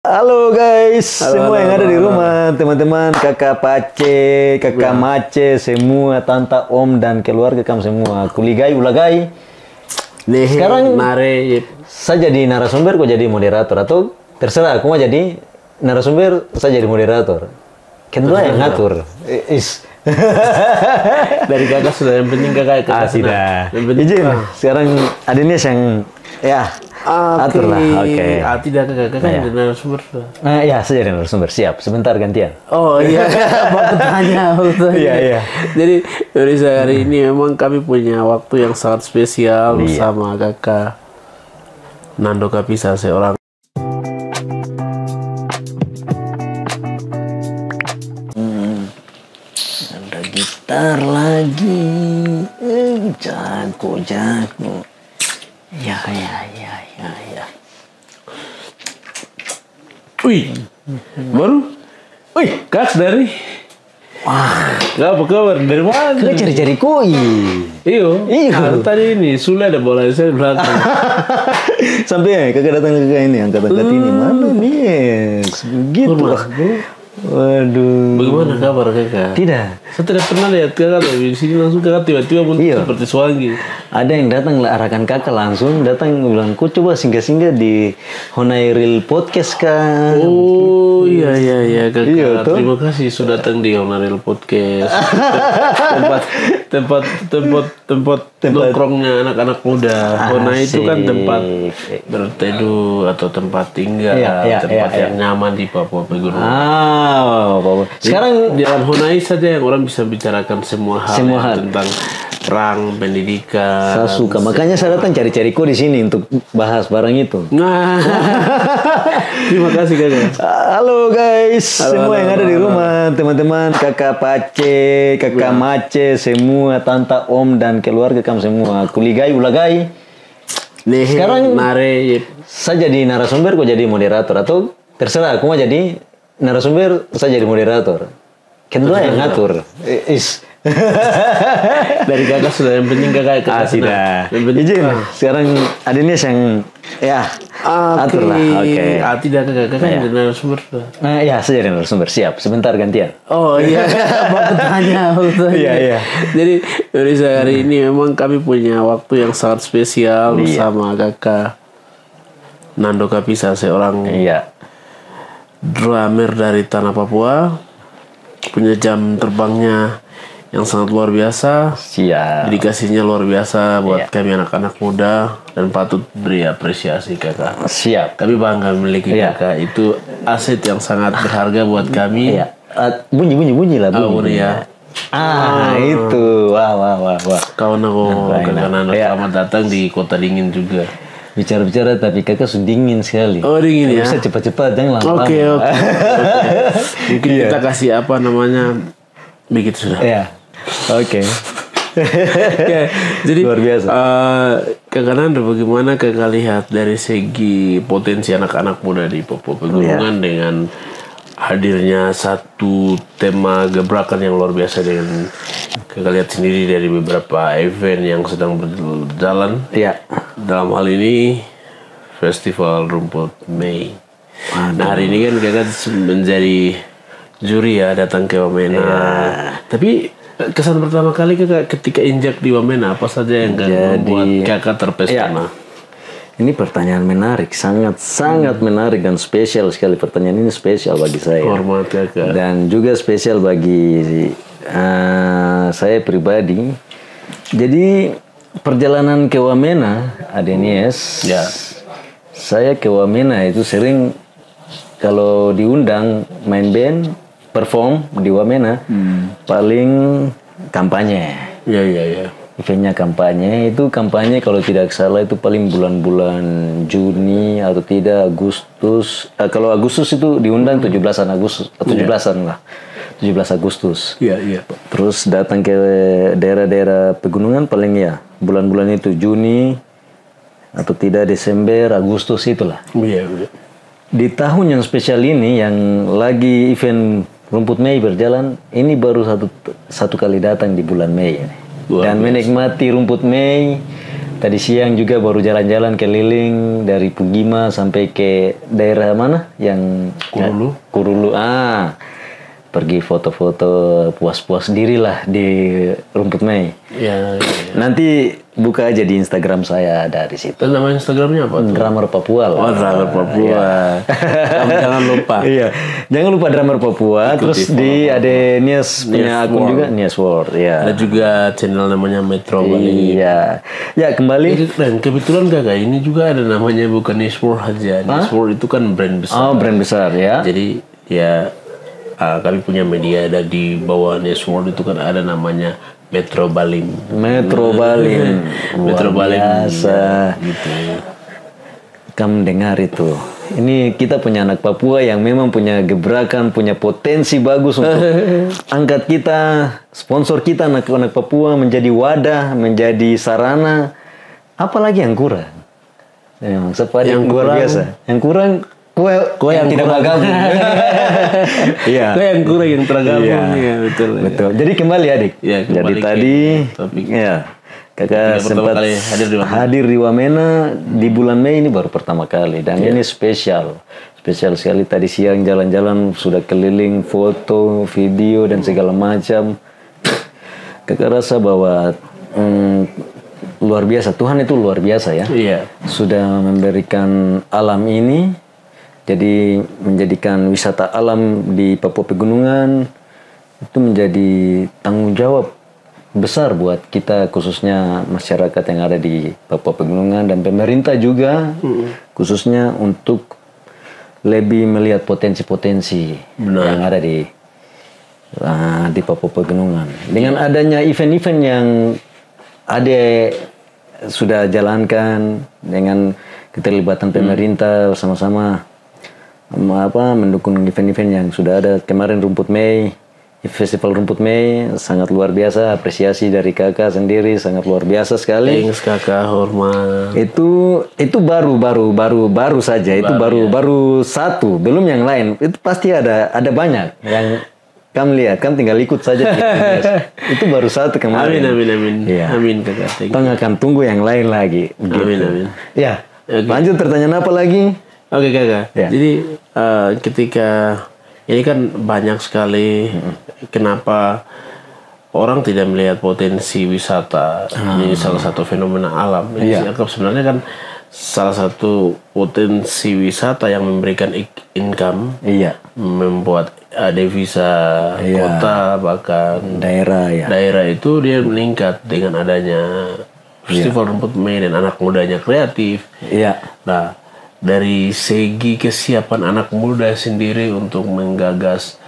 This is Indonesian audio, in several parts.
Halo guys, Halo, semua yang halo, ada di halo. rumah, teman-teman, kakak Pace, kakak Mace, semua, tante, om, dan keluarga kamu semua. Kuligai, ulagai. Nih, Sekarang nare, saya jadi narasumber, kok jadi moderator. Atau terserah, aku mau jadi narasumber, saya jadi moderator. Kedua yang ngatur. dari kakak sudah, yang penting kakak senang. Tidak. Yang penting Izin, sekarang Adenias yang, ya, atur lah. Oke. Tidak kakak Nah, ya. jadi narasumber sudah. Nah, ya, saya jadi narasumber. Siap, sebentar gantian. Oh iya, mau tanya. Iya, iya. Jadi dari hari ini memang kami punya waktu yang sangat spesial bersama kakak Nando Kapisa, seorang Ada gitar lagi. Jago. Ya. Wih, baru? Wih, Kak dari? Wah, Gak apa kabar? Dari mana? kita cari-cari koi. Iyo. Tadi ini Sule ada bola saya di belakang. Sampai kakak datang ke ini, angkat-angkat ini. Mana nih? Begitu. Waduh. Bagaimana kabar kakak? Tidak. Saya tidak pernah lihat kakak di sini, langsung kakak tiba-tiba muncul seperti Swangi. Ada yang datang arahkan kakak langsung datang bilang, "Ku coba singgah-singgah di Honai Real Podcast kan." Oh iya kakak. Iya, toh. Terima kasih sudah datang di Honoril Podcast. tempat nongkrongnya anak-anak muda. Hona itu kan tempat berteduh atau tempat tinggal, tempat yang nyaman di Papua Pegunungan. Sekarang Di dalam Honai saja yang orang bisa bicarakan semua hal. Tentang perang, pendidikan. saya suka, makanya saya datang cari-cari kok di sini untuk bahas barang itu. Nah, terima kasih kakak. Halo guys, semua yang ada di rumah, teman-teman, kakak Pace, kakak Mace, semua, tante, om, dan keluarga kamu semua. Kuligai, ulagai. Nih, Sekarang nare, saya jadi narasumber, kok jadi moderator. Atau terserah, aku mau jadi narasumber, saya jadi moderator. Kedua yang ngatur. dari kakak sudah, yang penting kakak Tidak. Yang penting Izin, sekarang Adenias yang, ya, atur lah. Oke. Tidak kakak jadi narasumber sudah. Nah, ya, saya jadi narasumber. Siap, sebentar gantian. Oh iya, mau tanya. Iya. Jadi dari hari ini memang kami punya waktu yang sangat spesial bersama kakak Nando Kapisa, seorang drummer dari tanah Papua, punya jam terbangnya yang sangat luar biasa. Siap. Dedikasinya luar biasa buat kami anak-anak muda dan patut beri apresiasi kakak. Siap. Kami bangga memiliki kakak, itu aset yang sangat berharga buat kami. Iya. Bunyi lah. Bunyi. Ya. Itu. Wah. Kawan aku, kakak Nando, selamat datang di kota dingin juga. Bicara-bicara tapi kakak sudah dingin sekali. Oh dingin ya. Bisa cepat-cepat, jangan lama-lama. Oke. Mungkin kita kasih apa namanya, begitu sudah. Iya. Oke. Jadi luar biasa. kakak Nando, bagaimana kakak lihat dari segi potensi anak-anak muda di Papua Pegunungan dengan hadirnya satu tema gebrakan yang luar biasa, dengan kakak lihat sendiri dari beberapa event yang sedang berjalan. Dalam hal ini Festival Rumput Mei. Nah, hari ini kan kakak menjadi juri ya, datang ke Wamena. Tapi kesan pertama kali kakak ketika injak di Wamena, apa saja yang membuat kakak terpesona? Ini pertanyaan menarik, sangat menarik dan spesial sekali. Pertanyaan ini spesial bagi saya. Hormat kakak. Dan juga spesial bagi saya pribadi. Jadi perjalanan ke Wamena, Adenias. Saya ke Wamena itu sering kalau diundang main band, perform di Wamena, paling kampanye. Iya. Eventnya kampanye, itu kampanye kalau tidak salah itu paling bulan-bulan Juni atau tidak Agustus. Kalau Agustus itu diundang 17-an Agustus, 17-an lah. 17 Agustus. Iya. Terus datang ke daerah-daerah pegunungan paling bulan-bulan itu Juni atau tidak Desember, Agustus itulah. Iya. Di tahun yang spesial ini yang lagi event Rumput Mei berjalan, ini baru satu kali datang di bulan Mei. Dan menikmati Rumput Mei Tadi siang juga baru jalan-jalan keliling dari Pugima sampai ke daerah mana yang Kurulu. Kurulu. Pergi foto-foto puas-puas diri lah di Rumput Mei. Ya. Nanti buka aja di Instagram saya, ada di situ. Itu nama Instagramnya apa? Drummer Papua lah. Oh, Drummer Papua. Jangan lupa. Iya, jangan lupa Drummer Papua. Terus di ada Nias punya akun juga, Nias World. Ya. Ada juga channel namanya Metro Bali. Iya. Ya kembali. Dan kebetulan kakak ini juga ada namanya bukan Nisworld aja. Nisworld itu kan brand besar. Oh, brand besar ya. Jadi ya kami punya media ada di bawah Nisworld itu kan ada namanya Metro Balim. Metro Balim. Metro Balim. Biasa. Gitu. Kamu dengar itu. Ini kita punya anak Papua yang memang punya gebrakan, punya potensi bagus untuk angkat kita, sponsor kita anak-anak Papua menjadi wadah, menjadi sarana. Apalagi yang kurang? Memang seperti yang luar biasa. Yang kurang kue yang tidak bergabung. Iya. Kue yang kurang yang tergabung. Iya. Ya, betul. Betul. Jadi kembali adik. Ya, Jadi kembali tadi topik. ya kakak sempat kali hadir di Wamena di bulan Mei ini baru pertama kali dan ini spesial sekali. Tadi siang jalan-jalan sudah keliling foto, video dan segala macam. Kakak rasa bahwa luar biasa, Tuhan itu luar biasa ya. Iya. Sudah memberikan alam ini, jadi menjadikan wisata alam di Papua Pegunungan itu menjadi tanggung jawab besar buat kita, khususnya masyarakat yang ada di Papua Pegunungan dan pemerintah juga, khususnya untuk lebih melihat potensi-potensi yang ada di Papua Pegunungan. Dengan adanya event-event yang ada sudah jalankan dengan keterlibatan pemerintah bersama-sama mendukung event-event yang sudah ada kemarin Festival Rumput Mei sangat luar biasa, apresiasi dari kakak sendiri sangat luar biasa sekali. Thanks kakak, hormat. Itu baru saja, itu baru satu, belum yang lain. Itu pasti ada banyak yang kamu lihat, kamu tinggal ikut saja. Itu baru satu kemarin. Amin. Ya. Amin kakak. Kita akan tunggu yang lain lagi. Begitu. Amin. Ya. Okay. Lanjut pertanyaan apa lagi? Oke kakak. Ya. Jadi ketika ini kan banyak sekali kenapa orang tidak melihat potensi wisata. Ini salah satu fenomena alam. Ini sebenarnya kan salah satu potensi wisata yang memberikan income. Iya. Membuat devisa kota bahkan daerah itu dia meningkat dengan adanya Festival Rumput Mei dan anak mudanya kreatif. Iya. Nah, dari segi kesiapan anak muda sendiri untuk menggagas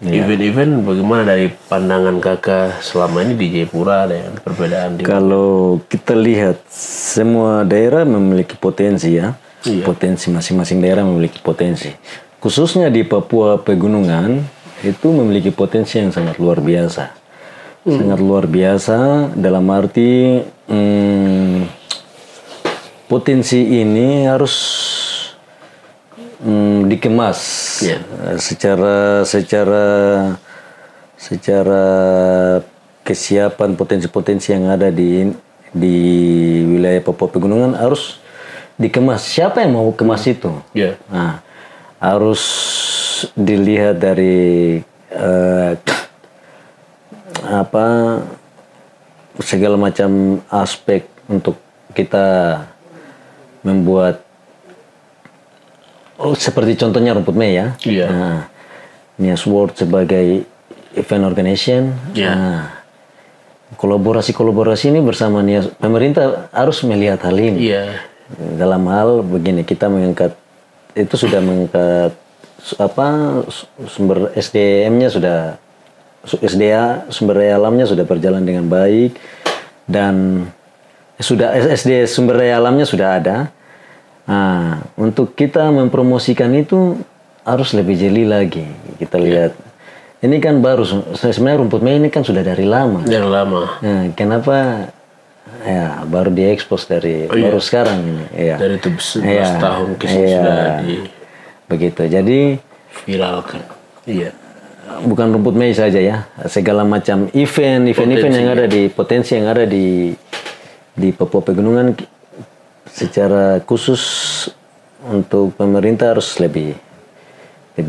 event-event, bagaimana dari pandangan kakak selama ini di Jayapura dengan perbedaan? Kalau kita lihat semua daerah memiliki potensi ya. Potensi masing-masing daerah memiliki potensi. Khususnya di Papua Pegunungan itu memiliki potensi yang sangat luar biasa. Sangat luar biasa dalam arti potensi ini harus dikemas secara kesiapan potensi-potensi yang ada di wilayah Papua Pegunungan harus dikemas. Siapa yang mau kemas itu? Nah, harus dilihat dari segala macam aspek untuk kita membuat seperti contohnya Rumput Mei ya. Nah, Nias World sebagai event organization. Kolaborasi ini bersama Nias, pemerintah harus melihat hal ini. Dalam hal begini, kita mengangkat itu sudah mengangkat sumber SDM-nya sudah sumber daya alamnya sudah berjalan dengan baik dan sudah sumber daya alamnya sudah ada. Nah, untuk kita mempromosikan itu harus lebih jeli lagi. Kita lihat ini kan baru sebenarnya Rumput Mei ini kan sudah dari lama. Nah, kenapa baru diekspos baru sekarang ini. Dari 11 tahun sudah begitu. Jadi viralkan. Bukan Rumput Mei saja ya, segala macam event yang ada di potensi yang ada di di Papua Pegunungan secara khusus untuk pemerintah harus lebih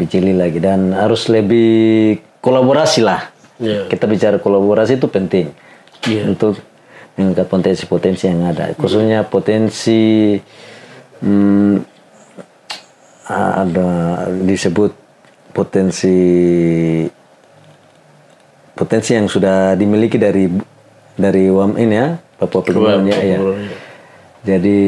jeli lagi dan harus lebih kolaborasi lah. Kita bicara kolaborasi itu penting untuk mengangkat potensi-potensi yang ada, khususnya potensi ada disebut potensi yang sudah dimiliki dari ini ya, Papua Pegunungan ya. Jadi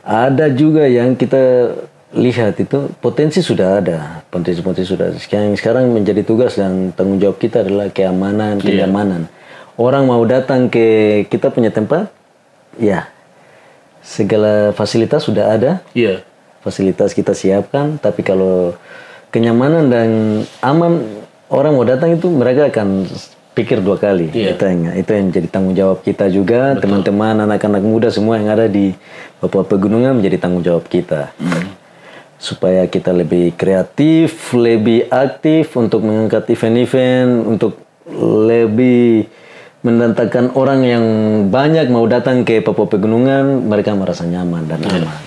ada juga yang kita lihat itu potensi sudah ada, potensi sudah. Sekarang menjadi tugas dan tanggung jawab kita adalah keamanan, kenyamanan. Orang mau datang ke kita punya tempat, ya segala fasilitas sudah ada. Fasilitas kita siapkan, tapi kalau kenyamanan dan aman orang mau datang itu mereka akan pikir dua kali. Itu yang menjadi tanggung jawab kita juga. Teman-teman, anak-anak muda semua yang ada di Papua Pegunungan menjadi tanggung jawab kita. Supaya kita lebih kreatif, lebih aktif untuk mengangkat event-event, untuk lebih mendatangkan orang yang banyak mau datang ke Papua Pegunungan, mereka merasa nyaman dan aman.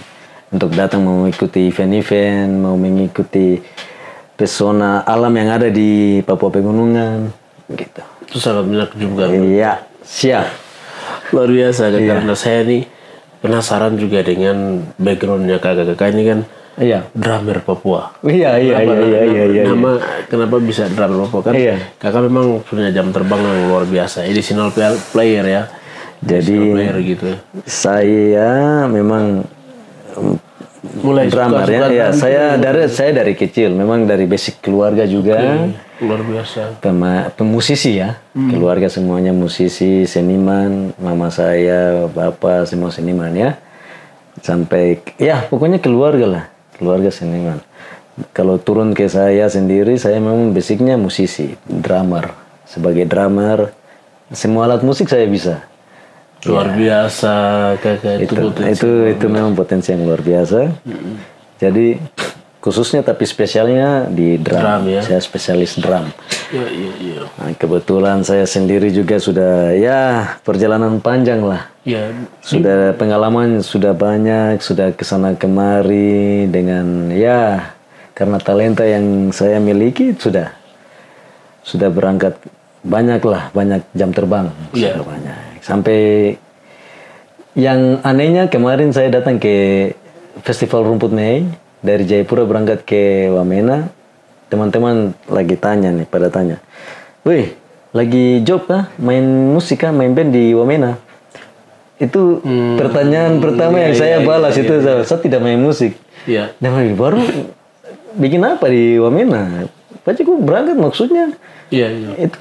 Untuk datang mau mengikuti event-event, mau mengikuti pesona alam yang ada di Papua Pegunungan, gitu. Itu sangat menakjubkan. Iya, siap. Luar biasa, karena saya nih penasaran juga dengan backgroundnya kakak-kakak ini kan. Drummer Papua. Iya. Nama kenapa bisa drummer Papua kan? Kakak memang punya jam terbang yang luar biasa, additional player ya. Jadi player gitu. Saya memang mulai drummer ya. Saya dari kecil memang dari basic keluarga juga. Luar biasa. Pemusisi ya. Keluarga semuanya musisi, seniman. Mama saya, bapak semua seniman ya. Sampai ya pokoknya keluarga lah. Keluarga seniman. Kalau turun ke saya sendiri, saya memang basicnya musisi, drummer. Sebagai drummer, semua alat musik saya bisa. Luar biasa, kakak itu memang potensi yang luar biasa. Jadi khususnya tapi spesialnya di drum ya. Saya spesialis drum. Nah, kebetulan saya sendiri juga sudah perjalanan panjang lah. Sudah pengalaman sudah banyak, sudah kesana kemari dengan karena talenta yang saya miliki sudah berangkat banyak jam terbang banyak. Sampai yang anehnya kemarin saya datang ke Festival Rumput Mei dari Jayapura berangkat ke Wamena, teman-teman pada tanya, "Wih, lagi job kah? Main musik kah? Main band di Wamena?" Itu pertanyaan pertama yang saya balas itu. Saya tidak main musik. Dan baru bikin apa di Wamena? Pasti kok berangkat maksudnya. Itu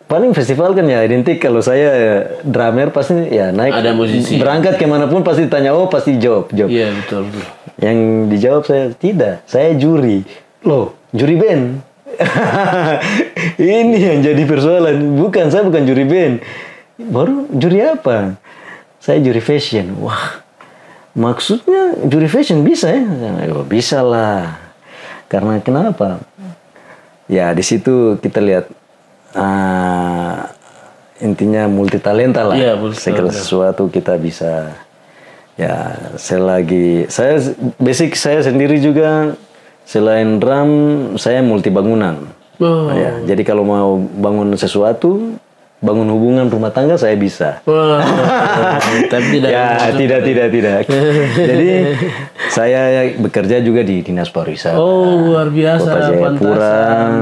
paling festival kan ya identik. Kalau saya drummer pasti naik. Ada musisi. Berangkat kemanapun pasti ditanya, pasti job. Iya betul. Yang dijawab saya tidak. Saya juri. Loh, juri band. Ini yang jadi persoalan. Saya bukan juri band. Baru juri apa? Saya juri fashion. Wah, maksudnya juri fashion bisa ya? Bisa lah. Karena kenapa? Ya di situ kita lihat intinya multi talenta lah. Segala sesuatu kita bisa. Ya, saya sendiri juga selain drum saya multi bangunan. Jadi kalau mau bangun sesuatu, bangun hubungan rumah tangga saya bisa. Tapi tidak. Jadi saya bekerja juga di Dinas Pariwisata. Luar biasa. Kota Jayapura.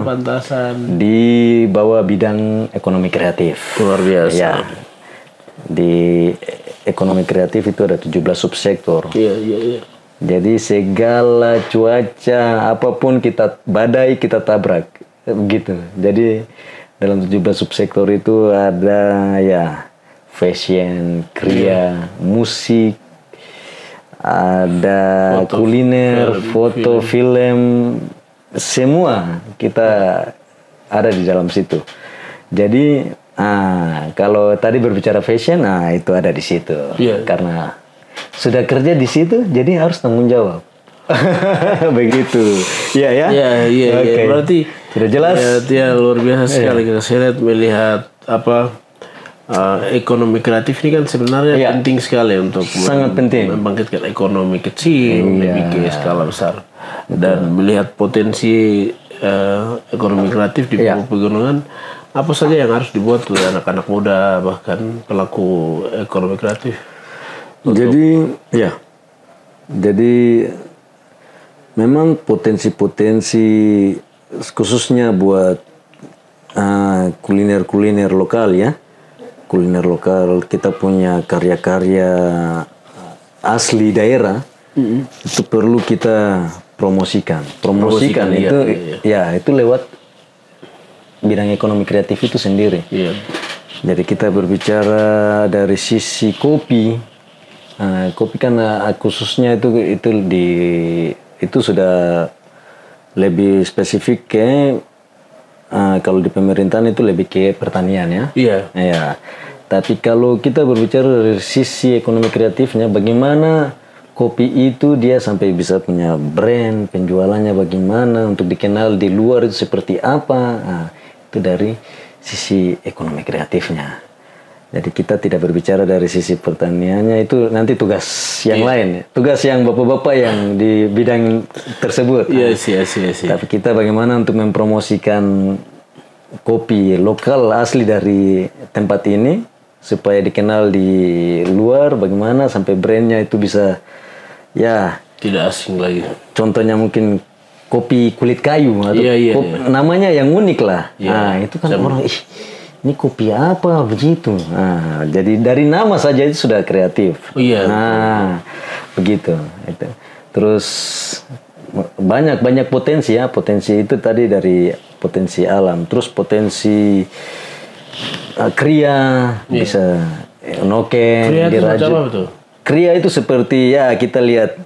Pantasan. Di bawah bidang ekonomi kreatif. Luar biasa. Ya. Di ekonomi kreatif itu ada 17 subsektor. Iya. Jadi segala cuaca apapun badai kita tabrak. Begitu. Jadi dalam 17 subsektor itu ada fashion, kriya, musik, ada kuliner, foto, film, semua kita ada di dalam situ. Jadi kalau tadi berbicara fashion, itu ada di situ. Karena sudah kerja di situ, jadi harus tanggung jawab. Begitu. Iya. Okay. Berarti sudah jelas. Ya luar biasa sekali. Saya melihat ekonomi kreatif ini kan sebenarnya Iya. penting sekali untuk Sangat penting. membangkitkan ekonomi kecil lebih ke skala besar dan melihat potensi ekonomi kreatif di Iya. pegunungan. Apa saja yang harus dibuat oleh anak-anak muda bahkan pelaku ekonomi kreatif? Jadi memang potensi-potensi khususnya buat kuliner-kuliner lokal ya. Kuliner lokal, kita punya karya-karya asli daerah itu perlu kita promosikan. Promosikan itu iya. itu lewat bidang ekonomi kreatif itu sendiri. Iya. Jadi kita berbicara dari sisi kopi. Kopi kan khususnya itu sudah lebih spesifik ke kalau di pemerintahan itu lebih ke pertanian ya. Iya. Ya. Tapi kalau kita berbicara dari sisi ekonomi kreatifnya, bagaimana kopi itu dia sampai bisa punya brand, penjualannya bagaimana, untuk dikenal di luar itu seperti apa. Itu dari sisi ekonomi kreatifnya. Jadi kita tidak berbicara dari sisi pertaniannya, itu nanti tugas yang lain, tugas yang bapak-bapak yang di bidang tersebut. Iya. Tapi kita bagaimana untuk mempromosikan kopi lokal asli dari tempat ini supaya dikenal di luar, bagaimana sampai brandnya itu bisa ya Tidak asing lagi. contohnya mungkin kopi kulit kayu atau Iya. namanya yang unik lah. Iya. Itu kan orang ini kopi apa begitu. Jadi dari nama saja itu sudah kreatif. Iya. Begitu. Itu. Terus banyak potensi ya. Potensi itu tadi dari potensi alam. Terus potensi kria bisa noken, Kria itu dirajut. macam apa tuh? Kria itu seperti ya kita lihat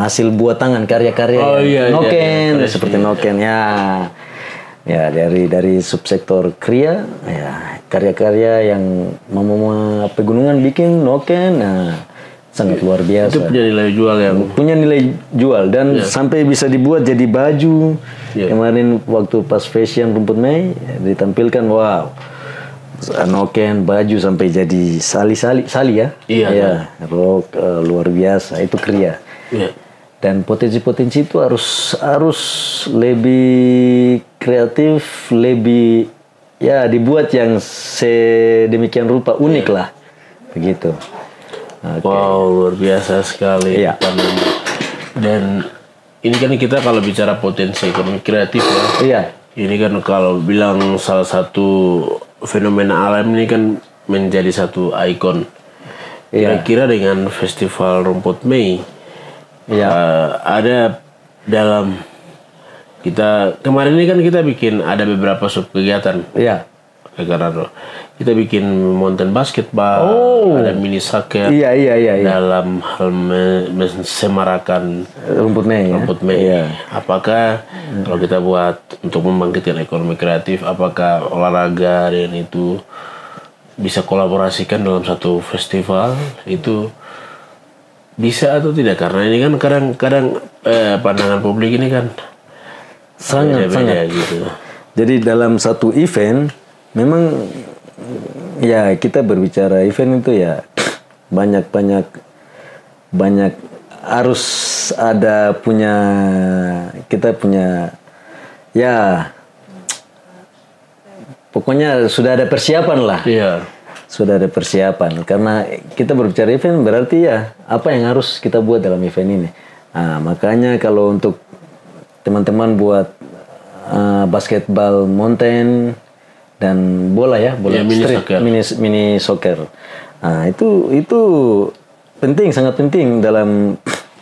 hasil buat tangan karya-karya noken seperti noken ya dari subsektor kria ya karya-karya yang mama pegunungan bikin noken sangat luar biasa. Itu punya nilai jual yang punya nilai jual dan sampai bisa dibuat jadi baju. Kemarin waktu pas fashion Rumput Mei ditampilkan noken baju sampai jadi sali ya. Iya. Rok luar biasa itu kria. Iya. Dan potensi-potensi itu harus lebih kreatif, lebih ya dibuat yang sedemikian rupa unik lah, begitu. Wow, luar biasa sekali. Iya. Dan ini kan kita kalau bicara potensi ekonomi kreatif ya. Iya. Ini kan kalau bilang salah satu fenomena alam ini kan menjadi satu ikon. Kira-kira dengan Festival Rumput Mei, ada dalam kita kemarin ini kan kita bikin ada beberapa sub kegiatan. Iya. Karena kita bikin mountain basketball, ada mini soccer. Iya. Dalam hal mensemarakan Rumput Mei. Iya. Apakah kalau kita buat untuk membangkitkan ekonomi kreatif, apakah olahraga dan itu bisa kolaborasikan dalam satu festival itu bisa atau tidak? Karena ini kan kadang-kadang pandangan publik ini kan sangat gitu. Jadi dalam satu event memang ya kita berbicara event itu ya banyak harus ada kita punya ya pokoknya sudah ada persiapan lah. Iya. Sudah ada persiapan karena kita berbicara event berarti ya apa yang harus kita buat dalam event ini. Makanya kalau untuk teman-teman buat basketball mountain dan bola street, mini soccer. Itu penting, sangat penting dalam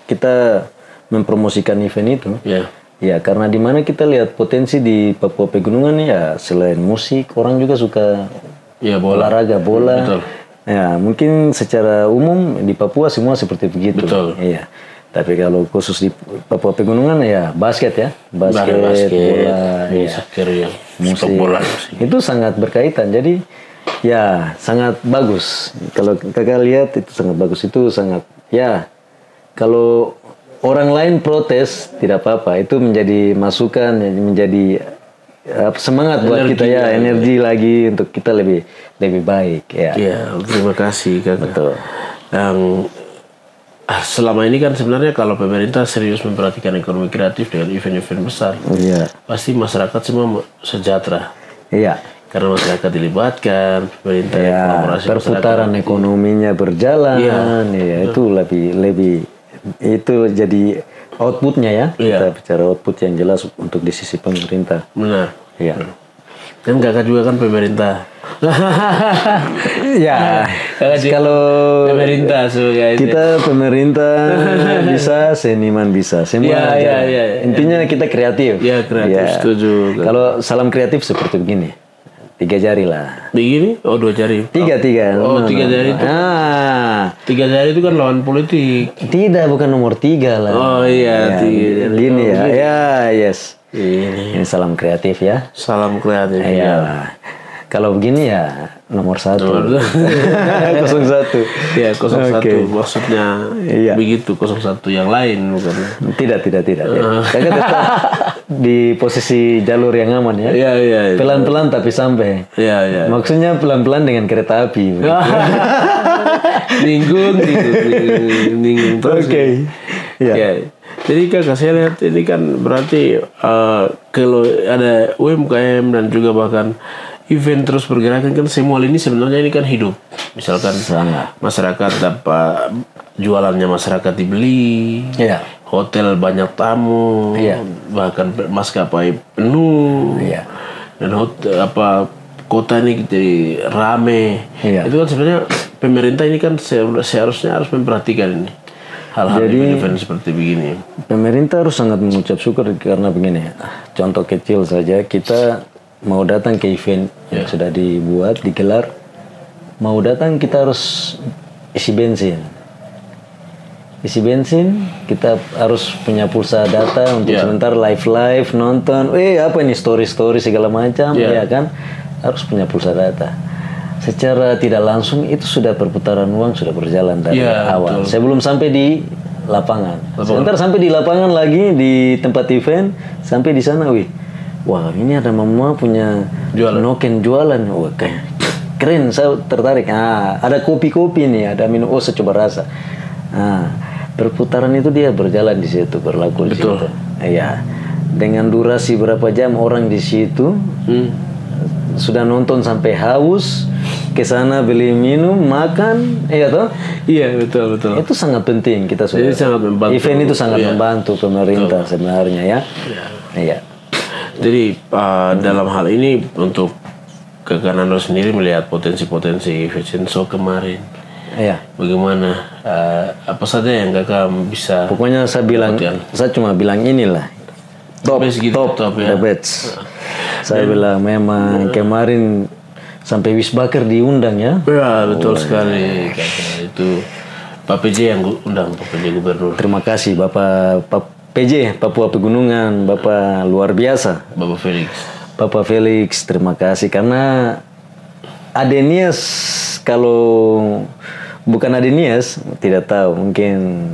kita mempromosikan event itu. Iya. Ya, karena di mana kita lihat potensi di Papua Pegunungan ya selain musik, orang juga suka olahraga bola. Betul. Ya, mungkin secara umum di Papua semua seperti begitu. Betul. Iya. Tapi kalau khusus di Papua Pegunungan ya basket ya, basket bola, soccer ya, musik, bola. Itu sangat berkaitan. Jadi ya sangat bagus. Kalau kakak lihat itu sangat bagus, itu sangat ya. Kalau orang lain protes tidak apa-apa, itu menjadi masukan, menjadi semangat buat Energi kita ya, energi lagi untuk kita lebih baik ya. Iya, terima kasih Kakak. Betul. Yang selama ini kan sebenarnya kalau pemerintah serius memperhatikan ekonomi kreatif dengan event-event besar, Iya. pasti masyarakat semua sejahtera. Iya. Karena masyarakat dilibatkan, pemerintah Ya, kolaborasi perputaran masyarakat. ekonominya berjalan, Iya. itu lebih itu jadi outputnya ya. Iya. Kita bicara output yang jelas untuk di sisi pemerintah. Benar. Iya. Dan Kakak juga kan pemerintah. Ya, Kakak juga kalau pemerintah sebagai kita pemerintah bisa, seniman bisa, semua. Iya, aja. iya. Intinya kita kreatif. Iya, kreatif, Ya. setuju. Kalau salam kreatif seperti begini, 3 jari lah. Begini? Oh, 2 jari. 3. Oh, 3 jari itu. 3 jari itu kan lawan politik. Tidak, bukan nomor 3 lah. Oh iya, Ya, 3 jari. gini ya, ya, yes. Ini Ini salam kreatif ya. salam kreatif. Ya. Kalau begini ya nomor 1. 01. Ya, 01 Oke. maksudnya Iya. begitu, 01 yang lain bukan. Tidak. Kakak tetap di posisi jalur yang aman ya. Iya, iya. Pelan-pelan tapi sampai. Iya, iya. Maksudnya pelan-pelan dengan kereta api. Ninggung terus. Oke. Iya. Ya. Jadi Kakak saya lihat ini kan berarti kalau ada UMKM dan juga bahkan event terus bergerakan kan semua ini sebenarnya ini kan hidup. Misalkan Sangat. masyarakat dapat jualannya masyarakat dibeli, Iya. hotel banyak tamu, Iya. bahkan maskapai penuh, Iya. dan kota ini jadi rame. Iya. Itu kan sebenarnya pemerintah ini kan seharusnya harus memperhatikan ini hal-hal event seperti begini. Pemerintah harus sangat mengucap syukur karena begini. Contoh kecil saja, kita mau datang ke event yang sudah dibuat, digelar, mau datang kita harus isi bensin. Isi bensin, kita harus punya pulsa data untuk sebentar live nonton. Apa ini story segala macam, ya kan? Harus punya pulsa data. Secara tidak langsung itu sudah perputaran uang sudah berjalan dari awal. Saya belum sampai di lapangan. Sebentar sampai di lapangan lagi di tempat event, sampai di sana, wah ini ada mama punya noken jualan, wah kayak keren, saya tertarik. Ada kopi nih, ada minum, saya coba rasa. Perputaran itu dia berjalan di situ, berlaku di situ. Iya, dengan durasi berapa jam orang di situ sudah nonton sampai haus, ke sana beli minum, makan, toh? Iya, betul. Itu sangat penting kita sudah. Jadi sangat membantu. Event itu sangat membantu pemerintah sebenarnya ya. Iya. Jadi dalam hal ini untuk Kakak Nando sendiri melihat potensi-potensi fashion show kemarin. Iya. Bagaimana? Apa saja yang Kakak bisa? Pokoknya saya cuma bilang inilah. Top ya. The best. Saya bilang memang kemarin sampai Wisbaker diundang ya. Ya, betul sekali. Kakak itu Pak PJ yang undang, Pak PJ Gubernur. Terima kasih Bapak PJ Papua Pegunungan, Bapak luar biasa. Bapak Felix, terima kasih karena Adenias, kalau bukan Adenias tidak tahu mungkin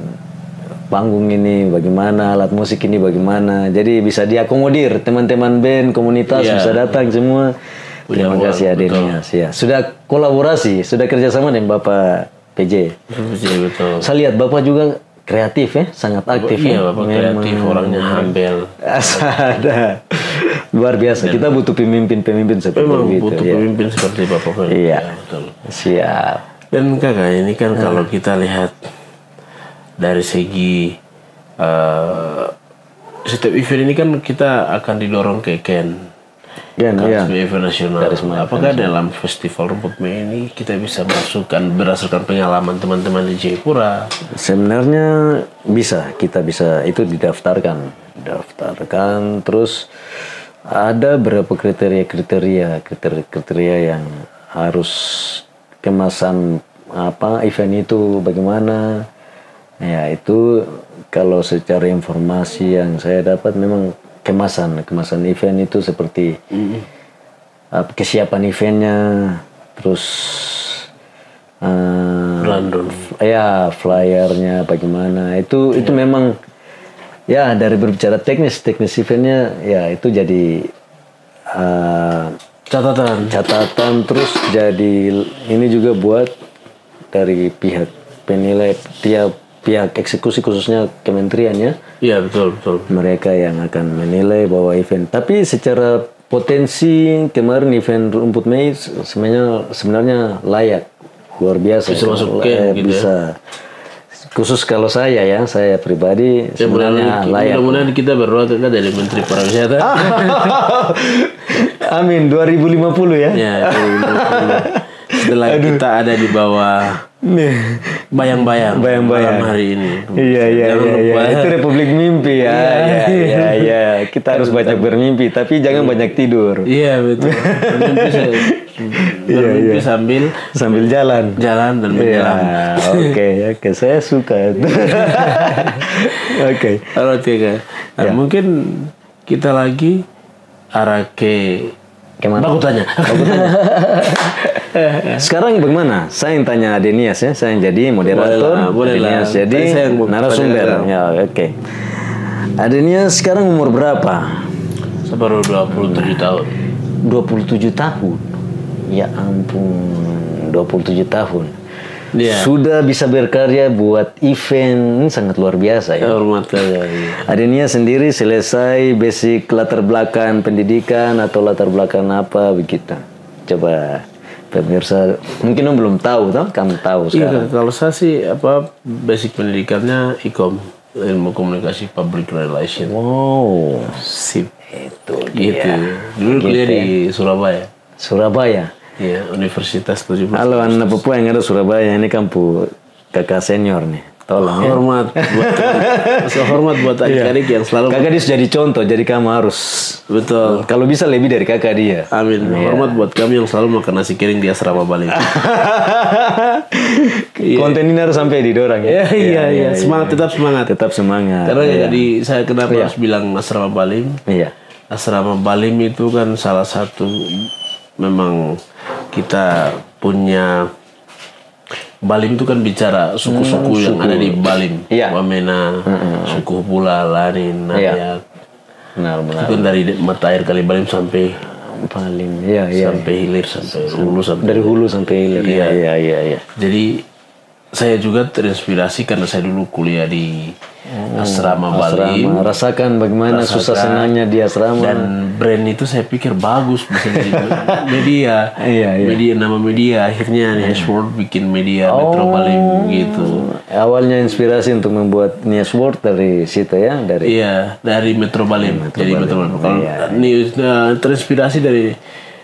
panggung ini bagaimana, alat musik ini bagaimana, jadi bisa diakomodir teman-teman band, komunitas bisa datang semua. Terima kasih Adenias ya. Sudah kolaborasi, sudah kerjasama dengan Bapak PJ. Betul. Saya lihat Bapak juga kreatif ya, sangat aktif. Iya, Bapak kreatif, orangnya humble. Ada. Luar biasa. Kita butuh pemimpin seperti itu. Butuh pemimpin seperti Bapak Felix. Iya. Betul. Siap. Dan Kakak ini kan kalau kita lihat dari segi setiap event ini kan kita akan didorong ke Karisma Event Nasional. Apakah dalam festival Rumput Mei ini kita bisa masukkan berdasarkan pengalaman teman-teman di Jayapura? Sebenarnya kita bisa itu didaftarkan, terus ada berapa kriteria yang harus kemasan event itu bagaimana. Ya itu kalau secara informasi yang saya dapat memang kemasan event itu seperti kesiapan eventnya, terus flyernya bagaimana, itu memang ya dari berbicara teknis eventnya ya itu jadi catatan. terus jadi ini juga buat dari pihak penilai pihak eksekusi khususnya kementeriannya. Iya betul. Mereka yang akan menilai bahwa event. Tapi secara potensi kemarin event Rumput Mei sebenarnya layak, luar biasa. Bisa masuk camp gitu bisa. Khusus kalau saya pribadi sebenarnya layak. Mudah-mudahan kita berdoa kan dari Menteri Pariwisata. Amin 2050 ya. Ya 2050. Setelah kita ada di bawah bayang-bayang malam hari ini. Iya. Itu Republik Mimpi ya. Iya. Kita harus banyak bermimpi, tapi jangan banyak tidur. Iya betul. Bermimpi sambil jalan dan menyelam. Oke, saya suka itu. Oke. Mungkin kita lagi arah kemana? Aku tanya. Sekarang bagaimana? Saya yang tanya Adenias ya. Saya yang jadi moderator. Adenias jadi narasumber. Ya, oke. Adenias sekarang umur berapa? Baru 27 tahun. 27 tahun. Ya ampun, 27 tahun. Yeah. Sudah bisa berkarya buat event, ini sangat luar biasa ya. Hormat saja. Adenias sendiri selesai basic latar belakang pendidikan atau latar belakang apa begitu. Coba pemirsa mungkin belum tahu, kamu tahu sekarang. Iya, kalau saya sih basic pendidikannya IKOM, ilmu komunikasi public relation. Wow, sip. Itu gitu. Dulu kuliah di Surabaya. Iya, Universitas 17. Halo anak Papua yang ada Surabaya, ini kamu kakak senior nih. Tolong ya. Hormat buat adik-adik yang selalu. Kakak dia sudah jadi contoh, jadi kamu harus. Betul. Kalau bisa lebih dari kakak dia. Amin. Ya. Hormat buat kami yang selalu makan nasi kering di asrama Bali. Konten ini harus sampai di dorang ya. Iya. Tetap semangat. Karena jadi saya kenapa harus bilang asrama Balim? Iya. Asrama Balim itu kan salah satu memang kita punya. Balim itu kan bicara suku-suku yang ada di Balim, Wamena, suku Pula, Lanin, Nayak. Benar. Itu kan dari mata air Kali Balim sampai Balim, sampai hilir, sampai hulu, dari hulu sampai hilir. Iya. Jadi saya juga terinspirasi karena saya dulu kuliah di asrama Balim. Rasakan bagaimana susah senangnya di asrama. Dan brand itu saya pikir bagus bisa jadi media. Media, nama media akhirnya Nias World bikin media Metro Balim gitu. Awalnya inspirasi untuk membuat Nias World dari situ ya, dari Metro Balim. Jadi Metro Balim. Kalau terinspirasi dari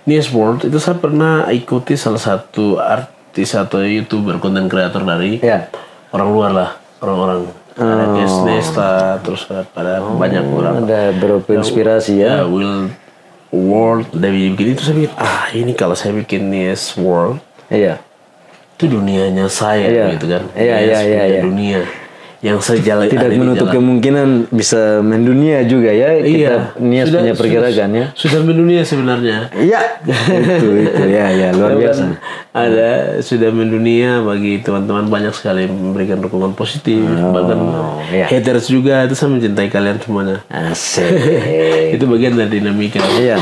Nias World itu saya pernah ikuti salah satu artis atau YouTuber konten kreator dari orang luar lah, orang-orang. Ada Kes Nesta, terus ada banyak orang. Ada beberapa inspirasi ya. Will World, dari bikin itu saya pikir, ini kalau saya bikin Nias World, itu dunianya saya gitu kan. Iya. Dunia yang saya jalan. Tidak menutup kemungkinan bisa mendunia juga ya. Kita Nias punya pergerakan ya. Sudah mendunia sebenarnya. Iya. itu ya luar biasa. Sudah mendunia bagi teman-teman, banyak sekali memberikan dukungan positif, bahkan haters juga. Itu saya mencintai kalian semuanya. Asik. Itu bagian dari dinamika. Iya.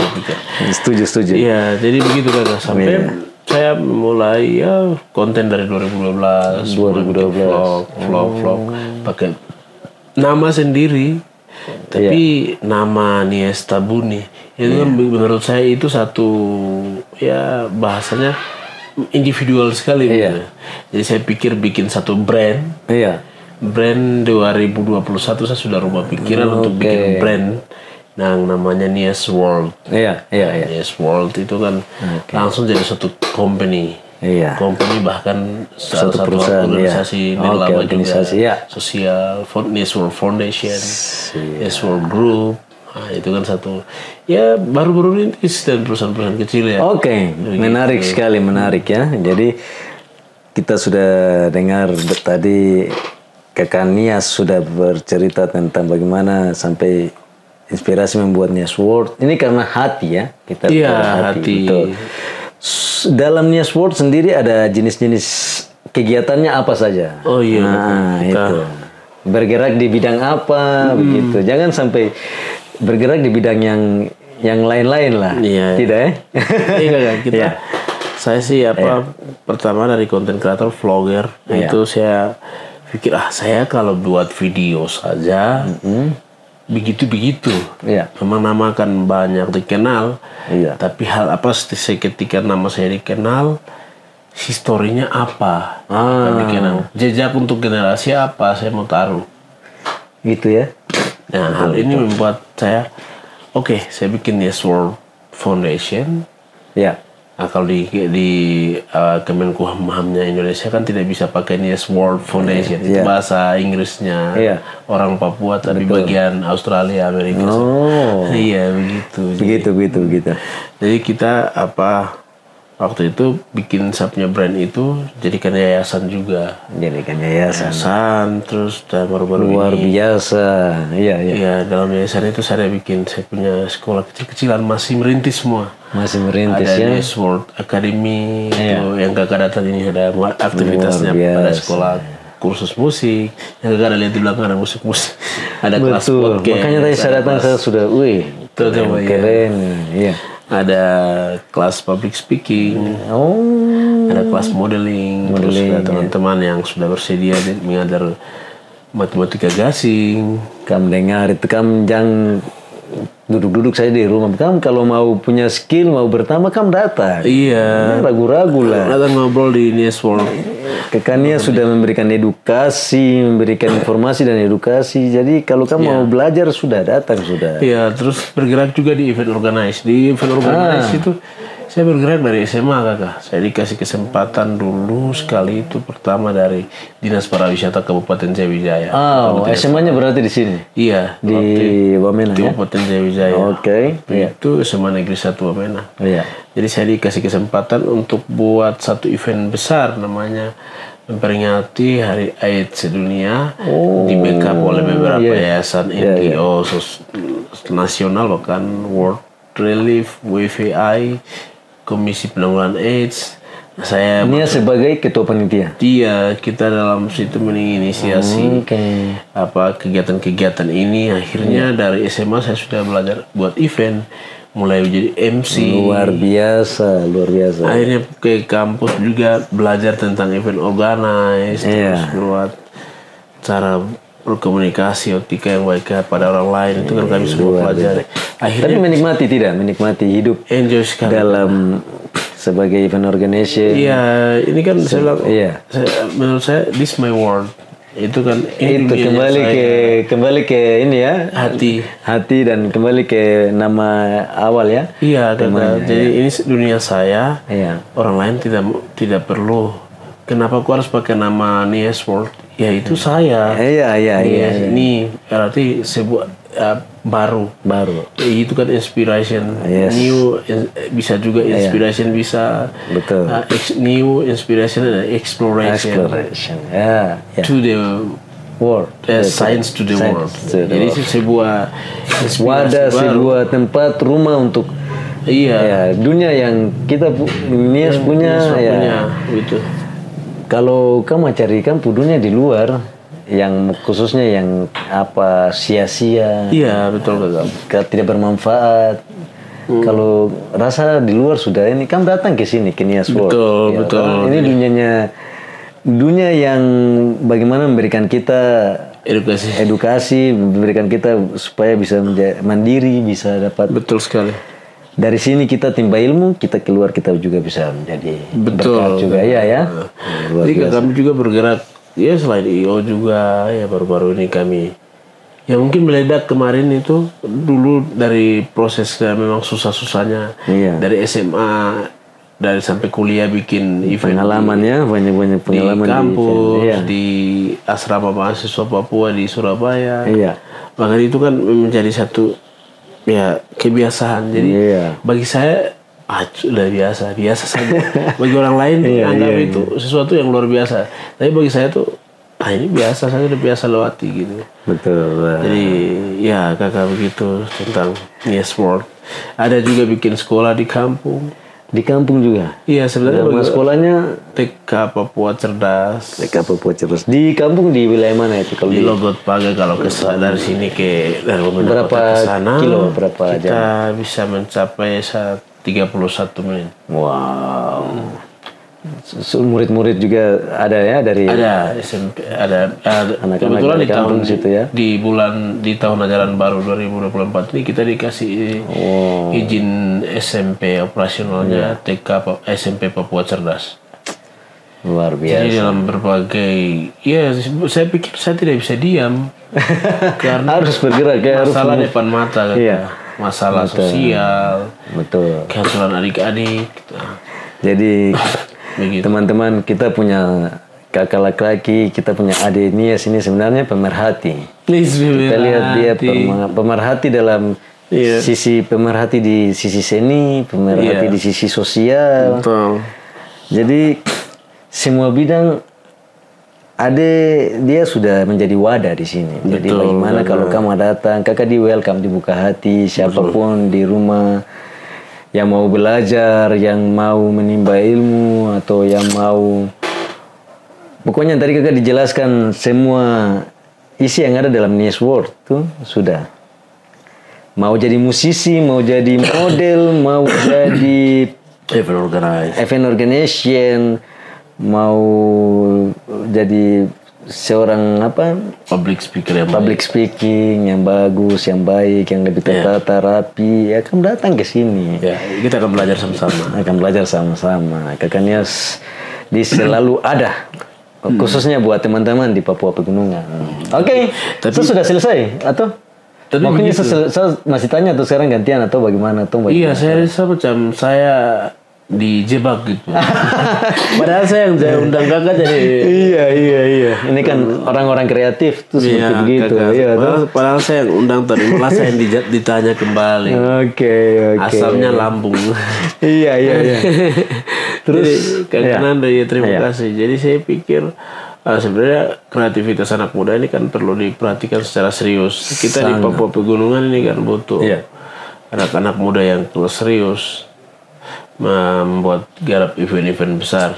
Setuju. Iya, jadi begitu kakak sampai saya mulai konten dari 2012 vlog pakai nama sendiri, tapi nama Nias Tabuni itu kan menurut saya itu satu bahasanya individual sekali gitu. Jadi saya pikir bikin satu brand. Brand 2021 saya sudah rubah pikiran untuk bikin brand namanya Nias World. Nias World itu kan langsung jadi satu company. Company bahkan salah satu organisasi nirlaba juga. Sosial, Nias World Foundation, Nias World Group. Itu kan satu baru-baru ini dan perusahaan-perusahaan kecil ya. Menarik sekali, menarik ya. Jadi kita sudah dengar tadi Kakak Nias sudah bercerita tentang bagaimana sampai inspirasi membuat Nias World. Ini karena hati ya. Kita hati. Betul. Dalam Nias World sendiri ada jenis-jenis kegiatannya apa saja? Itu. Bergerak di bidang apa begitu. Jangan sampai bergerak di bidang yang lain-lain lah. Iya. Tidak ya? Iya, kita. Iya. Saya sih pertama dari konten kreator vlogger itu saya pikir saya kalau buat video saja begitu-begitu. Iya. Memang nama akan banyak dikenal. Iya. Tapi hal apa ketika nama saya dikenal, historinya apa yang dikenal, jejak untuk generasi apa saya mau taruh. Gitu ya. Nah, hal ini membuat saya saya bikin Yes World Foundation. Ya. Nah, kalau di Kemenkumhamnya Indonesia kan tidak bisa pakai Yes World Foundation. Itu bahasa Inggrisnya orang Papua tapi bagian Australia, Amerika. Iya, begitu. Begitu. Jadi kita waktu itu bikin punya brand itu jadikan yayasan juga. Jadikan yayasan. Terus baru-baru luar ini, biasa. Iya. Dalam yayasan itu saya punya sekolah kecil-kecilan, masih merintis semua. Masih merintis ada ya. Yes World Academy itu yang kakak datang ini ada aktivitasnya pada sekolah kursus musik. Yang kakak ada lihat di belakang ada musik. Ada kelas podcast. Makanya tadi saya datang saya sudah, keren. Iya. Ada kelas public speaking, ada kelas modeling, terus ada teman-teman yang sudah bersedia mengajar matematika gasing. Kamu dengar itu, kamu jangan duduk-duduk saja di rumah. Kamu kalau mau punya skill, mau bertambah, kamu datang. Iya. Ragu-ragu lah. Datang ngobrol di Yes World. Kekania sudah memberikan edukasi, memberikan informasi dan edukasi. Jadi kalau kamu mau belajar sudah datang sudah. Iya, terus bergerak juga di event organize. Di event organize itu saya bergerak dari SMA kakak. Saya dikasih kesempatan dulu sekali itu pertama dari Dinas Pariwisata Kabupaten Jayawijaya. SMA-nya berarti di sini? Iya, di Wamena ya? Kabupaten Jayawijaya. Itu SMA Negeri 1 Wamena. Iya. Jadi saya dikasih kesempatan untuk buat satu event besar namanya memperingati Hari AIDS sedunia, di backup oleh beberapa yayasan NGO nasional, bahkan World Relief, WVI, Komisi Penanggulangan AIDS. Saya ini sebagai ketua panitia. Iya, kita dalam situ menginisiasi kegiatan-kegiatan ini. Akhirnya dari SMA saya sudah belajar buat event, mulai jadi MC. Luar biasa. Akhirnya ke kampus juga belajar tentang event organize, terus buat cara berkomunikasi, etika yang baik pada orang lain, itu kan kami semua pelajari. Tapi menikmati hidup enjoy sekali dalam sebagai event organization. Iya, ini kan saya bilang, menurut saya this my world. Itu kan itu kembali ke ini ya, hati dan kembali ke nama awal ya. Iya, jadi ini dunia saya. Orang lain tidak perlu. Kenapa aku harus pakai nama Yes World? Ya itu saya. Iya. Ini berarti sebuah baru. Itu kan inspiration. New bisa juga inspiration bisa. Betul. New inspiration and exploration. To the world. Science to the world. Jadi sebuah wadah, sebuah tempat rumah untuk dunia yang kita Nias punya. Gitu. Kalau kamu carikan pudunya di luar, yang khususnya yang sia-sia. Iya, betul. Tidak bermanfaat. Kalau rasa di luar sudah ini, kamu datang ke sini ke Nias World. Betul. Ini dunia yang bagaimana memberikan kita edukasi, memberikan kita supaya bisa mandiri, bisa dapat. Betul sekali. Dari sini kita timba ilmu, kita keluar kita juga bisa menjadi berkat juga ya. Jadi kami juga bergerak selain IO juga baru-baru ini kami mungkin meledak kemarin itu dulu dari proses memang susah-susahnya dari SMA dari sampai kuliah bikin event pengalamannya banyak pengalaman di kampus di asrama mahasiswa Papua di Surabaya. Bahkan itu kan menjadi satu kebiasaan. Jadi bagi saya sudah biasa saja. Bagi orang lain anggap itu sesuatu yang luar biasa. Tapi bagi saya tuh ini biasa, saya udah biasa lewati gitu. Betul. Jadi kakak begitu tentang Yes World. Ada juga bikin sekolah di kampung. Di kampung juga. Iya, sebenarnya Nama sekolahnya TK Papua Cerdas. TK Papua Cerdas. Di kampung di wilayah mana itu kalau Di di Logot Paga kalau dari sini dari Wamena berapa Kota ke sana kilo, berapa jam? kita bisa mencapai 31 menit. Wow. Murid-murid juga ada ya dari Ada SMP, ada Anak-anak kebetulan dari di tahun kampung situ ya? di tahun ajaran baru 2024 ini kita dikasih izin SMP operasionalnya TK SMP Papua Cerdas. luar Jadi biasa. dalam berbagai, ya saya pikir saya tidak bisa diam karena Harus bergerak ya, harus masalah depan mata kan. Iya. Masalah sosial, betul. kehancuran adik-adik. Gitu. Jadi Begitu. teman-teman kita punya kakak laki-laki, kita punya adik Nias ini sebenarnya pemerhati. Kita lihat dia pemerhati dalam sisi pemerhati di sisi seni, pemerhati di sisi sosial. Betul. Jadi semua bidang dia sudah menjadi wadah di sini. Jadi bagaimana kalau kamu datang, kakak di welcome, dibuka hati, siapapun di rumah yang mau belajar, yang mau menimba ilmu atau yang mau, pokoknya tadi kakak dijelaskan semua isi yang ada dalam Nias World tuh sudah. Mau jadi musisi, mau jadi model, mau jadi event organization, mau jadi seorang public speaker public speaking yang bagus, yang baik, yang lebih tertata, rapi, ya kamu datang ke sini. Ya, kita akan belajar sama-sama. Akan belajar sama-sama. Kakak Nias selalu ada, khususnya buat teman-teman di Papua Pegunungan. Oke, saya sudah selesai atau? Tapi makanya saya masih tanya tuh sekarang gantian atau bagaimana tuh? Iya, saya rasa macam saya dijebak gitu. Padahal saya undang kakak jadi. Iya. Ini kan orang-orang kreatif tuh seperti begitu. Iya, padahal saya yang undang tadi, malah saya yang ditanya kembali. Oke. Asalnya Lampung. Iya. Terus Kak Nanda ya terima kasih. Jadi saya pikir sebenarnya kreativitas anak muda ini kan perlu diperhatikan secara serius. Kita di Papua Pegunungan ini kan butuh anak-anak muda yang serius membuat garap event-event besar.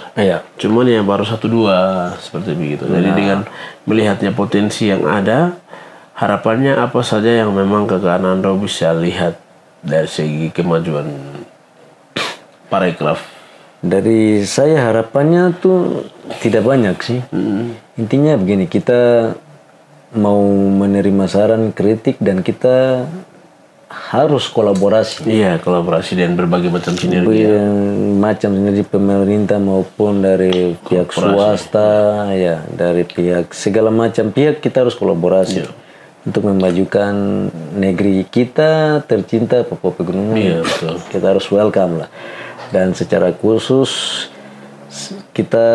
Cuman ya baru 1-2 seperti begitu. Jadi dengan melihatnya potensi yang ada, harapannya apa saja yang memang Kakak Nando bisa lihat dari segi kemajuan parekraf. Dari saya harapannya tuh tidak banyak sih. Intinya begini, kita mau menerima saran, kritik, dan kita harus kolaborasi. Iya, kolaborasi dan berbagai macam sinergi. Macam sinergi pemerintah maupun dari pihak swasta, ya dari pihak segala macam pihak kita harus kolaborasi untuk memajukan negeri kita tercinta Papua Pegunungan. Iya, betul. Kita harus welcome lah. Dan secara khusus kita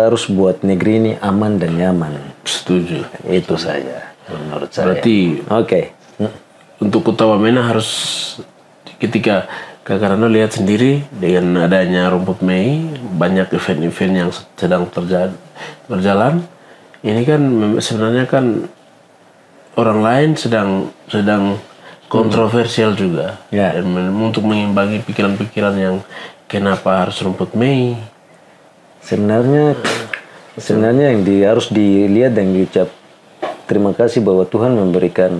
harus buat negeri ini aman dan nyaman. Setuju. Itu saja menurut saya. Berarti untuk Kota Wamena harus ketika Kakak Rano lihat sendiri dengan adanya rumput Mei, banyak event-event yang sedang berjalan. Ini kan sebenarnya kan orang lain sedang kontroversial juga. Dan untuk mengimbangi pikiran-pikiran yang kenapa harus rumput Mei. Sebenarnya yang harus dilihat dan diucap terima kasih bahwa Tuhan memberikan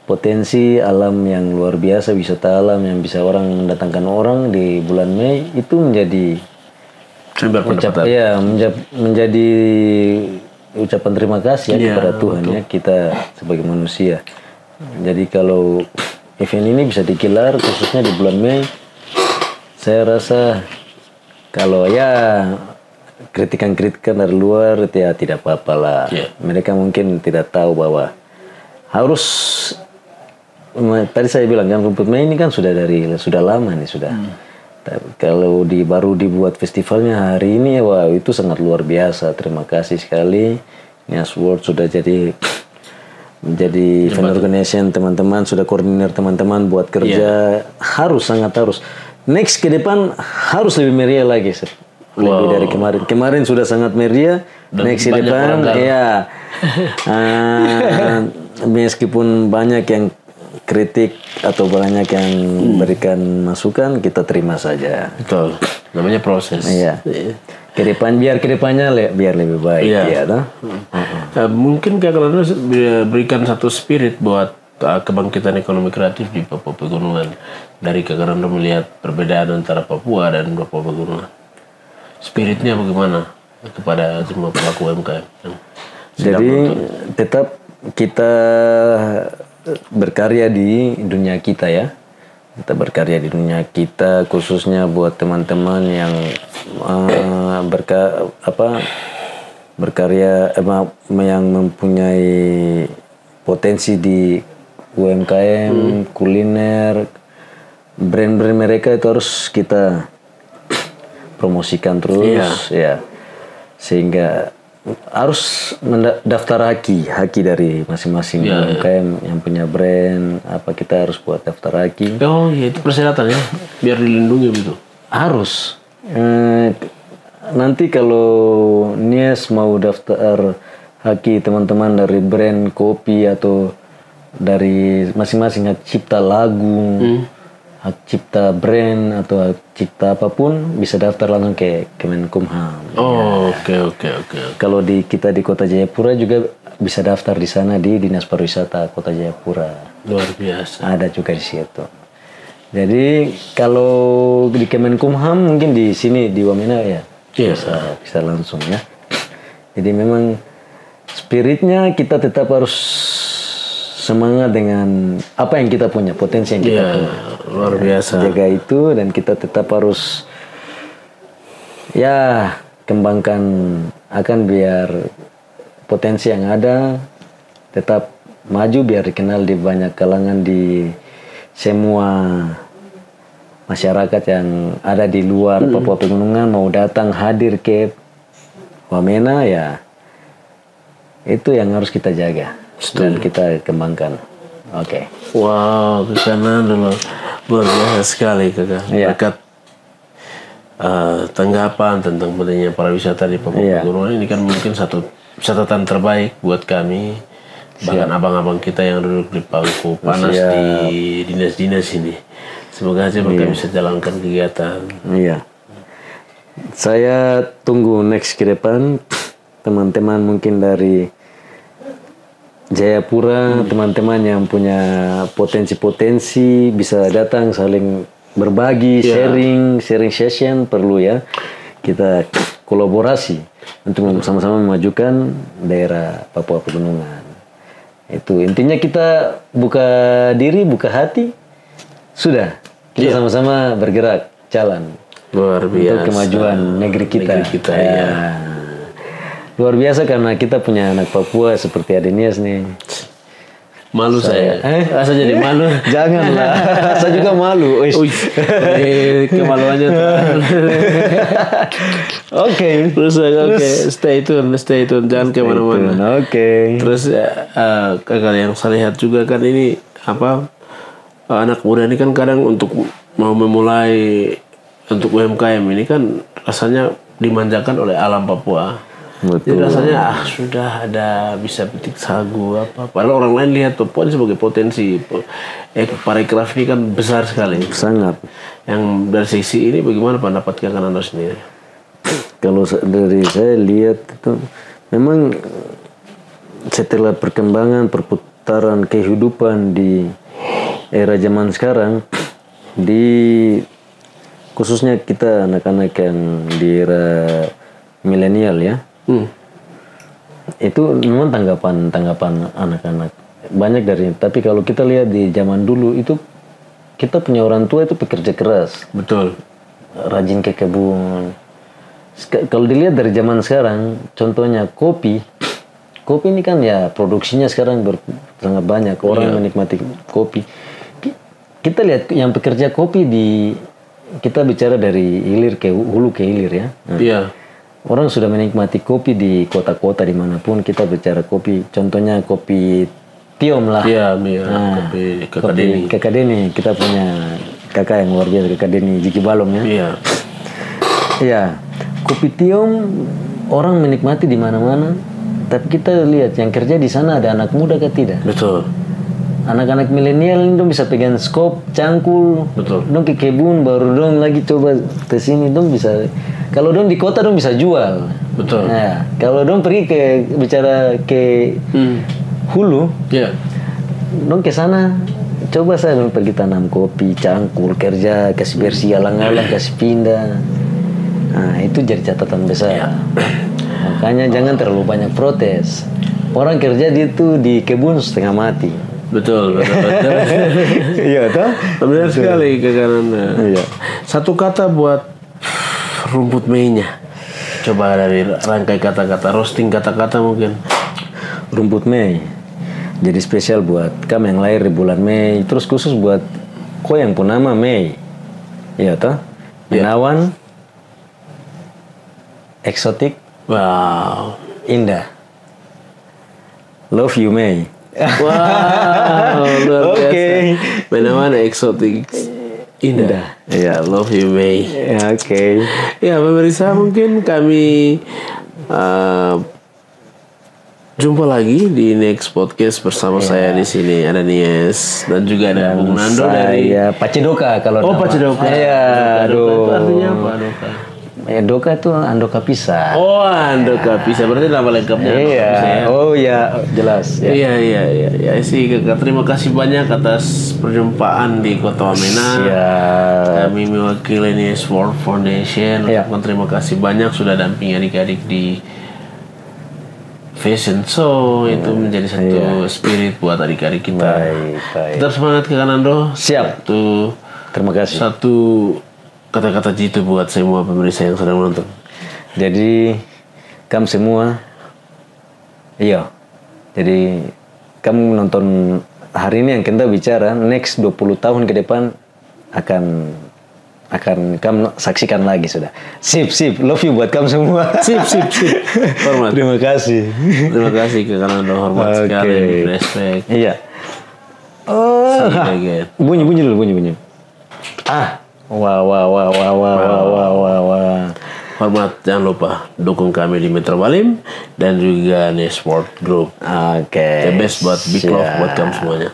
potensi alam yang luar biasa, wisata alam yang bisa orang mendatangkan orang di bulan Mei itu menjadi menjadi ucapan terima kasih kepada Tuhan kita sebagai manusia. Jadi kalau event ini bisa digelar khususnya di bulan Mei, saya rasa kalau kritikan-kritikan dari luar tidak apa-apa lah. Mereka mungkin tidak tahu bahwa harus tadi saya bilang kan rumput Mei ini kan sudah lama nih sudah. Kalau baru dibuat festivalnya hari ini, wah itu sangat luar biasa. Terima kasih sekali. Nias World sudah menjadi event organization, teman-teman sudah koordinir teman-teman buat kerja. Sangat harus. Next ke depan harus lebih meriah lagi, lebih dari kemarin. Kemarin sudah sangat meriah. Next ke depan, meskipun banyak yang kritik atau banyak yang berikan masukan, kita terima saja. Betul. Namanya proses. Iya. Kedepannya biar lebih baik. Iya. Ya, toh? Mungkin Kakak berikan satu spirit buat kebangkitan ekonomi kreatif di Papua Pegunungan. Dari Kakak melihat perbedaan antara Papua dan Papua Pegunungan. Spiritnya bagaimana kepada semua pelaku UMKM? Jadi tetap kita berkarya di dunia kita ya. Kita berkarya di dunia kita, khususnya buat teman-teman yang berkarya yang mempunyai potensi di UMKM, kuliner, brand-brand mereka itu harus kita promosikan terus, ya, sehingga harus mendaftar haki dari masing-masing UMKM yang punya brand, kita harus buat daftar haki. Oh iya, itu persyaratan ya, biar dilindungi begitu. Harus. Nanti kalau Nias mau daftar haki teman-teman dari brand kopi atau dari masing-masing hak cipta lagu, hak cipta brand atau hak cipta apapun, bisa daftar langsung ke Kemenkumham. Oh, oke. Kalau kita di Kota Jayapura juga bisa daftar di sana di Dinas Pariwisata Kota Jayapura. Luar biasa. Ada juga di situ. Jadi kalau di Kemenkumham mungkin di sini di Wamena ya bisa langsung ya. Jadi memang spiritnya kita tetap harus semangat dengan apa yang kita punya, potensi yang kita punya. Luar biasa. Jaga itu dan kita tetap harus kembangkan akan biar potensi yang ada tetap maju, biar dikenal di banyak kalangan, di semua masyarakat yang ada di luar Papua Pegunungan mau datang hadir ke Wamena, ya itu yang harus kita jaga dan kita kembangkan. Oke. Wow, kesana dulu luar biasa sekali Kakak. Berkat tanggapan tentang pentingnya pariwisata di Papua Pegunungan ini kan mungkin satu catatan terbaik buat kami, bahkan abang-abang kita yang duduk di pangku panas di dinas-dinas ini. Semoga aja mereka bisa jalankan kegiatan. Iya. Saya tunggu next ke depan teman-teman mungkin dari Jayapura, teman-teman yang punya potensi-potensi bisa datang saling berbagi, sharing session perlu ya. Kita kolaborasi untuk sama-sama memajukan daerah Papua Pegunungan. Itu intinya, kita buka diri, buka hati, sudah kita sama-sama bergerak jalan. Luar biasa. Untuk kemajuan negeri kita. Luar biasa karena kita punya anak Papua seperti Adenias nih. Malu saya. Saya jadi malu. Janganlah. Saya juga malu. Kemaluannya tuh. Oke. Terus stay tune. Jangan kemana-mana. Oke. Terus kakak yang saya lihat juga kan ini anak muda ini kan kadang untuk mau memulai untuk UMKM ini kan rasanya dimanjakan oleh alam Papua. Betul. Jadi rasanya sudah ada bisa petik sagu apa. Padahal orang lain lihat Papua ini sebagai potensi. Parekraf ini kan besar sekali. Sangat. Yang dari sisi ini bagaimana pendapat kakak Anda sendiri? Kalau dari saya lihat itu memang setelah perkembangan perputaran kehidupan di era zaman sekarang, khususnya kita anak-anak yang di era milenial ya, itu memang tanggapan anak-anak banyak dari. Tapi kalau kita lihat di zaman dulu itu kita punya orang tua itu pekerja keras, betul, rajin ke kebun. Kalau dilihat dari zaman sekarang, contohnya kopi ini kan ya produksinya sekarang sangat banyak orang menikmati kopi. Kita lihat yang pekerja kopi kita bicara dari hilir ke hulu ke hilir ya. Orang sudah menikmati kopi di kota-kota dimanapun. Kita bicara kopi, contohnya kopi Tiom lah. Kopi Kakak Deni. Kita punya kakak yang luar biasa, Kakak Deni Jiki Balong ya. Iya, kopi Tiom orang menikmati di mana-mana. Tapi kita lihat yang kerja di sana ada anak muda ke tidak? Betul. anak-anak milenial ini dong bisa pegang skop, cangkul, Betul. dong ke kebun baru dong lagi coba ke sini dong bisa. Kalau dong di kota dong bisa jual. Betul. Nah, kalau dong pergi bicara ke hulu, Ya. dong ke sana coba saya dong pergi tanam kopi, cangkul, kerja, kasih bersih alang-alang, kasih pindah. Nah, itu jadi catatan besar. Makanya jangan terlalu banyak protes. Orang kerja di kebun setengah mati. Betul. Iya toh? Benar sekali Kakak. Iya. Satu kata buat rumput Mei-nya. Coba dari rangkai kata-kata, roasting kata-kata mungkin. Rumput Mei. Jadi spesial buat kamu yang lahir di bulan Mei. Terus khusus buat kau yang pun nama Mei. Iya toh? Menawan, eksotik, Wow. indah. Love you Mei. Wow, luar biasa. Oke. Menawan eksotik. Indah. Ya, love you Mei. Ya, oke. Ya, pemirsa, mungkin kami jumpa lagi di next podcast bersama saya di sini ada Nies dan juga ada Bung Nando dari Pacedoka kalau nama. Pacedoka. Iya, Doka itu aduh. artinya apa, Doka? Doka itu Andoka pisah. Oh, Andoka Pisah. Berarti nama lengkapnya Andoka Iya. Pisah ya? Oh ya, jelas. Ya. Iya sih Kakak. Terima kasih banyak atas perjumpaan di Kota Wamena. Siap. Kami mewakili Nies World Foundation. Iya. Ucapkan terima kasih banyak sudah dampingi adik-adik di fashion show. Itu menjadi satu spirit buat adik-adik kita. Baik. Tetap semangat Kakak Nando. Siap. Terima kasih. Satu kata-kata jitu buat semua pemirsa yang sedang menonton. Jadi kamu semua, iya. Jadi kamu nonton hari ini yang kita bicara, next 20 tahun ke depan akan kamu saksikan lagi sudah. Sip. Love you buat kamu semua. Sip. Hormat. Terima kasih. Terima kasih karena hormat sekali, respect. Iya. See you again. Bunyi dulu. Wah. Hormat, jangan lupa dukung kami di Metro Balim dan juga Nies World Group. Oke. The best buat big love buat kamu semuanya.